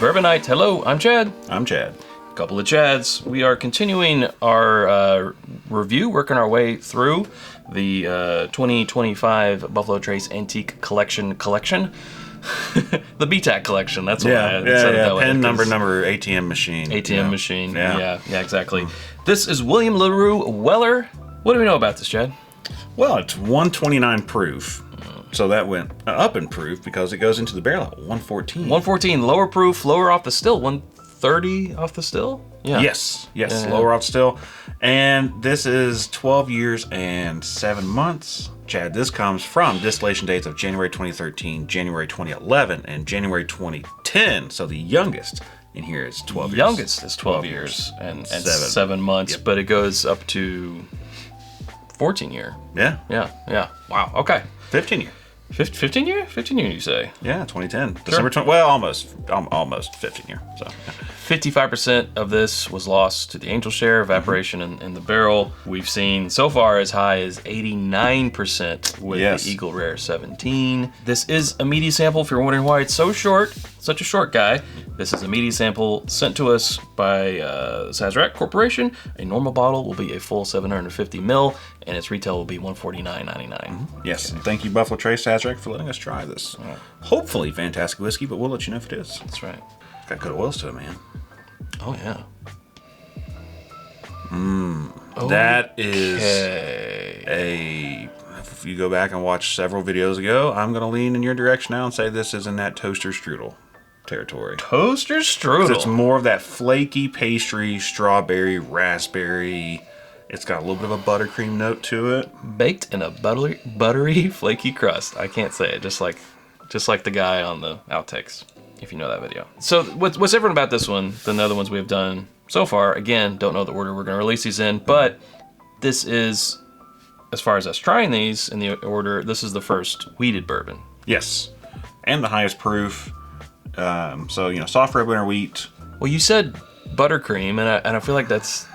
Bourbon Night. Hello, I'm Chad. I'm Chad. Couple of Chads. We are continuing our review, working our way through the 2025 Buffalo Trace Antique Collection. The BTAC collection. That's what I said it that way. Pen number ATM machine. ATM machine. Yeah, exactly. This is William Larue Weller. What do we know about this, Chad? Well, it's 129 proof. So that went up in proof because it goes into the barrel at 114. 114, lower proof, lower off the still. 130 off the still? Yeah. Yes, lower off still. And this is 12 years and 7 months. Chad, this comes from distillation dates of January 2013, January 2011, and January 2010. So the youngest in here is 12 years. Youngest is 12 years and 7 months, but it goes up to 14 year. Yeah. Wow, okay. 15 year. 15 year? 15 year, you say? Yeah, 2010. December 20. Well, almost 15 year. So 55% of this was lost to the angel share, evaporation in the barrel. We've seen so far as high as 89% with the Eagle Rare 17. This is a media sample. If you're wondering why it's so short, such a short guy, this is a media sample sent to us by Sazerac Corporation. A normal bottle will be a full 750 ml, and its retail will be $149.99. Yes, and thank you, Buffalo Trace Sazerac, for letting us try this. Hopefully fantastic whiskey, but we'll let you know if it is. That's right. It's got good oils to it, man. Oh, yeah. That is if you go back and watch several videos ago, I'm going to lean in your direction now and say this is in that toaster strudel territory. Toaster strudel. It's more of that flaky pastry, strawberry, raspberry. It's got a little bit of a buttercream note to it. Baked in a buttery, flaky crust. I can't say it. Just like the guy on the outtakes, if you know that video. So what's different about this one than the other ones we've done so far? Again, don't know the order we're going to release these in, but this is, as far as us trying these in the order, this is the first wheated bourbon. Yes, and the highest proof. So, soft red winter wheat. Well, you said buttercream, and I feel like that's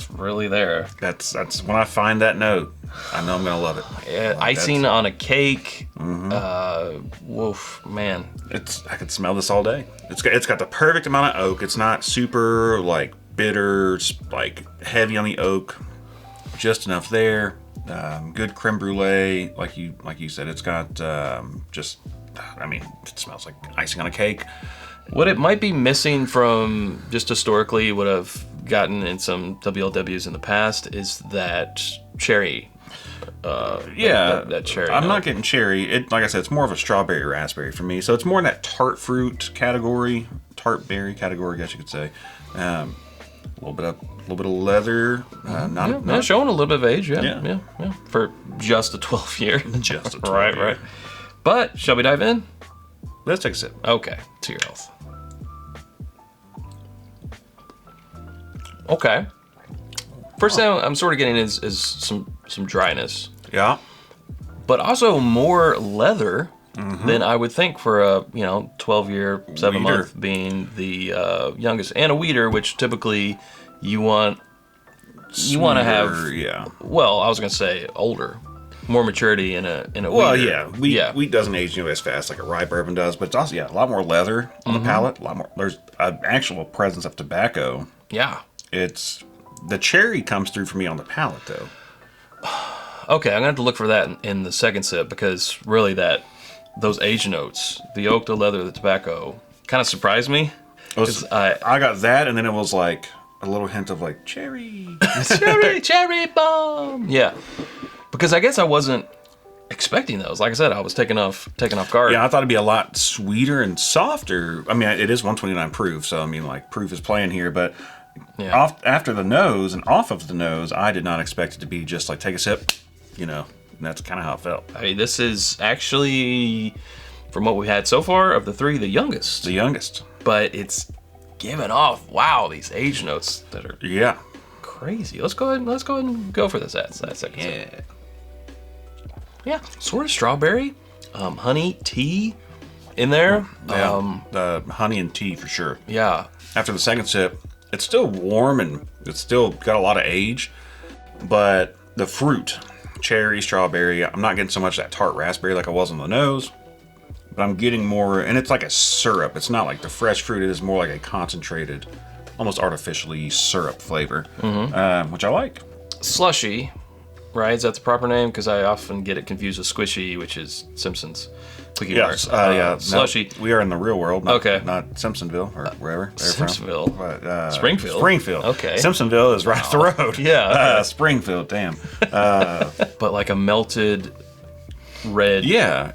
really there. That's when I find that note, I know I'm gonna love it. Icing on a cake. Woof, man. I could smell this all day. It's got the perfect amount of oak. It's not super bitter, heavy on the oak. Just enough there. Good creme brulee, like you said. It's got it smells like icing on a cake. What it might be missing from just historically what I've gotten in some WLWs in the past is that cherry. That cherry. I'm not getting cherry. Like I said, it's more of a strawberry raspberry for me. So it's more in that tart fruit category, tart berry category, I guess you could say. A little bit of leather. Showing a little bit of age. Yeah. For just a 12 year. Just a 12 year. Right. But shall we dive in? Let's take a sip. Okay, to your health. Okay. First thing I'm sort of getting is some dryness. Yeah. But also more leather than I would think for a 12-year, 7-month being the youngest, and a wheater, which typically you want to have. Yeah. Well, I was gonna say older. More maturity in a well, wheater. Wheat doesn't age as fast like a rye bourbon does, but it's also a lot more leather on the palate. A lot more. There's an actual presence of tobacco. Yeah. It's the cherry comes through for me on the palate though. Okay, I'm gonna have to look for that in the second sip because really those age notes, the oak, the leather, the tobacco, kind of surprised me. I got that, and then it was like a little hint of cherry, cherry bomb. Yeah. Because I guess I wasn't expecting those. Like I said, I was taken off guard. Yeah, I thought it'd be a lot sweeter and softer. I mean, it is 129 proof, so proof is playing here. But after the nose and off of the nose, I did not expect it to be just take a sip, and that's kind of how it felt. I mean, this is actually, from what we've had so far, of the three, the youngest. The youngest. But it's giving off, these age notes that are crazy. Let's go ahead and go for this that second sip. Yeah, sort of strawberry, honey, tea in there. The honey and tea for sure. Yeah. After the second sip, it's still warm and it's still got a lot of age, but the fruit, cherry, strawberry, I'm not getting so much that tart raspberry like I was on the nose, but I'm getting more, and it's like a syrup. It's not like the fresh fruit. It is more like a concentrated, almost artificially syrup flavor, which I like. Slushy, right? Is that the proper name? Because I often get it confused with squishy, which is Simpsons. Yes, yeah. Slushy. No, we are in the real world, not Simpsonville or wherever they're Simpsonville. from. Springfield. Springfield. Okay. Simpsonville is right up the road. Yeah. Springfield, damn. But like a melted red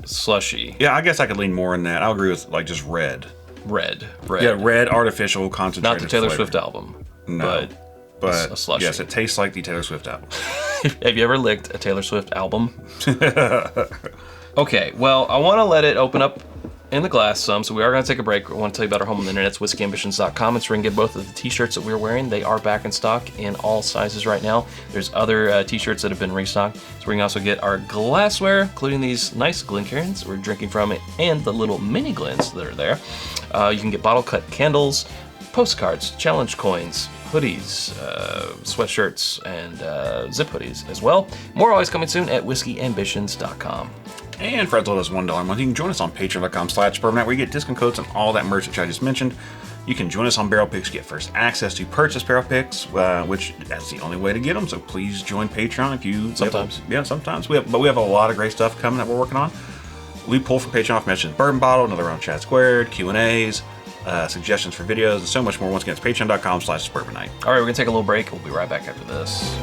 slushy. Yeah, I guess I could lean more in that. I'll agree with like just red. Red. Yeah, red artificial concentrated. Not the Taylor flavor. Swift album. No. But a slushy. yes, it tastes like the Taylor Swift album. Have you ever licked a Taylor Swift album? Okay, well, I want to let it open up in the glass some, so we are going to take a break. I want to tell you about our home on the internet. It's whiskyambitions.com. It's where you can get both of the t-shirts that we're wearing. They are back in stock in all sizes right now. There's other t-shirts that have been restocked. So we can also get our glassware, including these nice Glencairns we're drinking from, and the little mini Glens that are there. You can get bottle cut candles, postcards, challenge coins, hoodies, sweatshirts, and zip hoodies as well. More always coming soon at whiskyambitions.com. And for as little as $1 a month, you can join us on patreon.com/bourbonnight, where you get discount codes on all that merch which I just mentioned. You can join us on Barrel Picks, get first access to purchase Barrel Picks, which that's the only way to get them. So please join Patreon if you. Sometimes. Sometimes we have a lot of great stuff coming that we're working on. We pull from Patreon off mentions Bourbon Bottle, another round of Chat Squared, Q&As, suggestions for videos, and so much more. Once again, it's patreon.com/bourbonnight. All right, we're gonna take a little break. We'll be right back after this.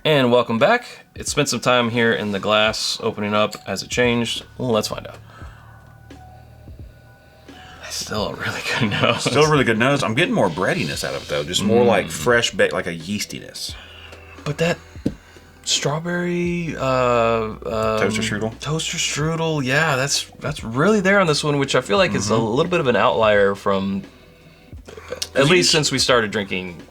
And welcome back. It's spent some time here in the glass opening up. Has it changed? Well, let's find out. Still a really good nose. Still a really good nose. I'm getting more breadiness out of it though. Just more like fresh baked, like a yeastiness. But that strawberry Toaster strudel. Toaster strudel, yeah, that's really there on this one, which I feel like is a little bit of an outlier from at least since we started drinking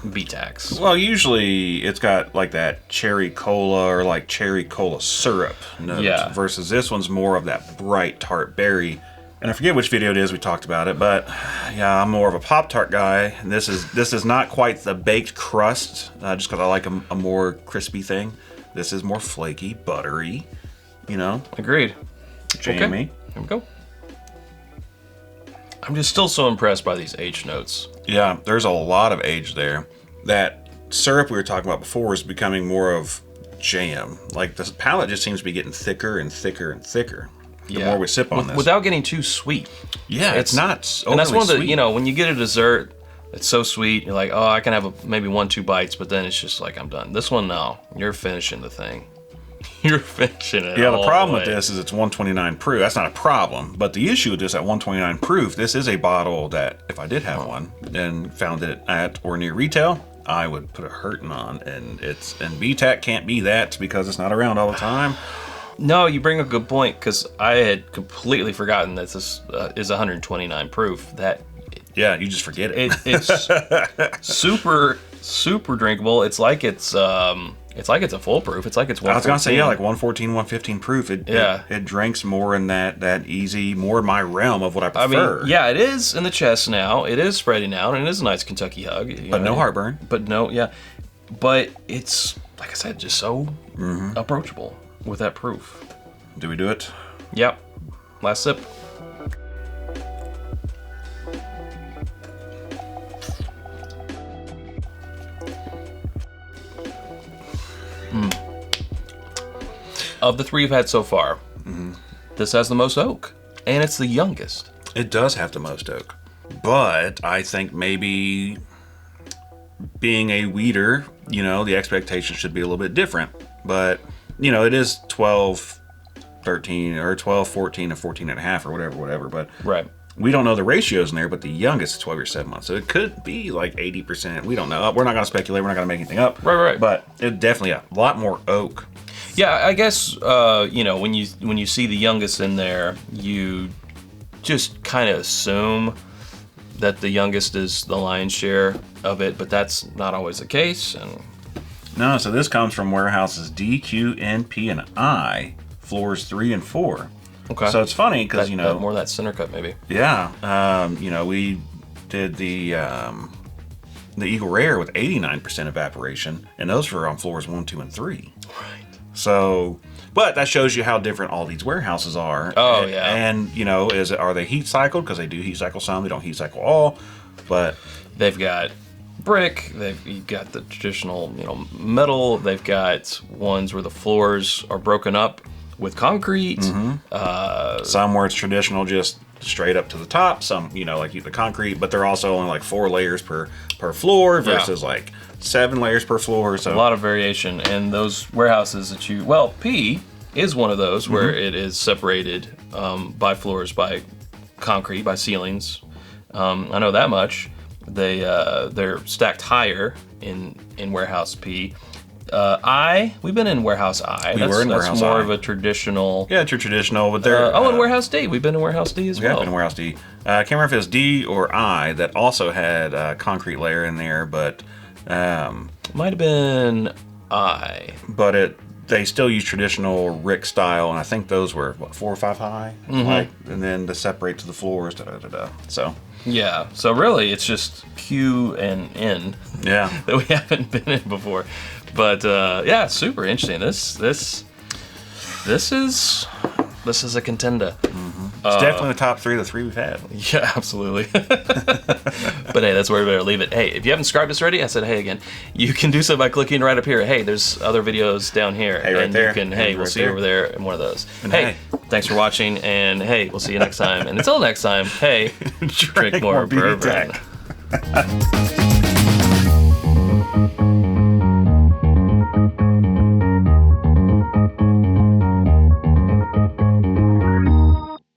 BTACs. Well, usually it's got like that cherry cola or like cherry cola syrup note, versus this one's more of that bright tart berry. And I forget which video it is we talked about it, but yeah, I'm more of a Pop-Tart guy. And this is not quite the baked crust, just because I like a more crispy thing. This is more flaky, buttery, you know. Agreed. Jammy. Okay. Here we go. I'm just still so impressed by these age notes. Yeah, there's a lot of age there. That syrup we were talking about before is becoming more of jam. Like the palate just seems to be getting thicker and thicker and thicker the more we sip on this. Without getting too sweet. Yeah, it's not overly and that's one of the, sweet. you know, when you get a dessert that's so sweet, you're like, oh, I can have maybe 1-2 bites, but then it's just like, I'm done. This one, no. You're finishing the thing. You're finishing it. Yeah, the problem with this is it's 129 proof. That's not a problem. But the issue with this at 129 proof, this is a bottle that if I did have one and found it at or near retail, I would put a hurting on. And BTAC can't be that because it's not around all the time. No, you bring a good point, because I had completely forgotten that this is 129 proof. Yeah, you just forget it. It's super, super drinkable. It's like it's a full proof. It's like it's 114. I was gonna say, like 114, 115 proof. It drinks more in that easy, more in my realm of what I prefer. I mean, yeah, it is in the chest now. It is spreading out, and it is a nice Kentucky hug. But no heartburn. But it's, like I said, just so approachable with that proof. Do we do it? Yep. Last sip. Of the three you've had so far, this has the most oak, and it's the youngest. It does have the most oak, but I think maybe being a weeder, you know, the expectation should be a little bit different. But, you know, it is 12, 13, or 12, 14, and 14 and a half, or whatever. But right. We don't know the ratios in there, but the youngest is 12 years, 7 months. So it could be like 80%. We don't know. We're not going to speculate. We're not going to make anything up. Right. But it definitely a lot more oak. Yeah, I guess, you know, when you see the youngest in there, you just kind of assume that the youngest is the lion's share of it, but that's not always the case. And no, so this comes from warehouses D, Q, N, P, and I, floors 3 and 4. Okay. So it's funny because, you know, more of that center cut maybe. Yeah. You know, we did the Eagle Rare with 89% evaporation, and those were on floors 1, 2, and 3. Right. So, but that shows you how different all these warehouses are. Oh, and, yeah. And, are they heat cycled? Because they do heat cycle some. They don't heat cycle all. But they've got brick. You've got the traditional, metal. They've got ones where the floors are broken up with concrete. Some where it's traditional, just straight up to the top. Some, like the concrete, but they're also only like 4 layers per floor versus like 7 layers per floor. So a lot of variation. And those warehouses that P is one of those where it is separated by floors, by concrete, by ceilings. I know that much. They're stacked higher in warehouse P. We've been in warehouse I. That's more of a traditional. Yeah, it's your traditional, but they're. In warehouse D. We've been in warehouse D as well. We have been in warehouse D. I can't remember if it's D or I that also had a concrete layer in there, but. Might have been I. But they still use traditional Rick style, and I think those were 4 or 5 high, and then to separate to the floors. So. Yeah. So really, it's just Q and N. Yeah. That we haven't been in before. But it's super interesting. This is a contender. It's definitely the top 3 of the 3 we've had. Yeah, absolutely. But hey, that's where we better leave it. Hey, if you haven't subscribed us already, I said hey again. You can do so by clicking right up here. Hey, there's other videos down here. Hey, right and there. You can, Hey, we'll right see you there. over there in one of those. And hey, thanks for watching, and hey, we'll see you next time. And until next time, hey, drink more bourbon. BTAC.